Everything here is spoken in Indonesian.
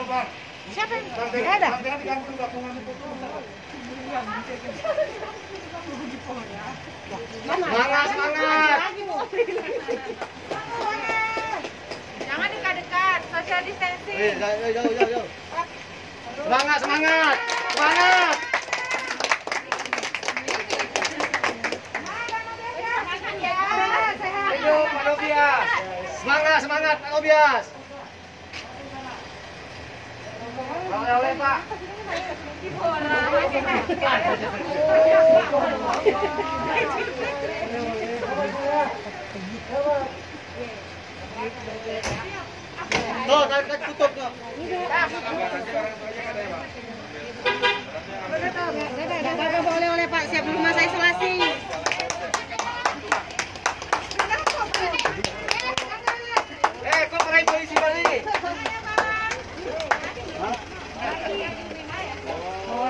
Siapa yang? Nggak ada. Semangat, semangat. Jangan dekat-dekat, social distancing. Jauh. Semangat, semangat. Semangat. Hidup Pak Nobias. Semangat, semangat Pak Nobias. Oleh Pak. Tuh, tutup tuh. Boleh Pak, siap di rumah saya isolasi. Kok marahin polisi balik? Oh,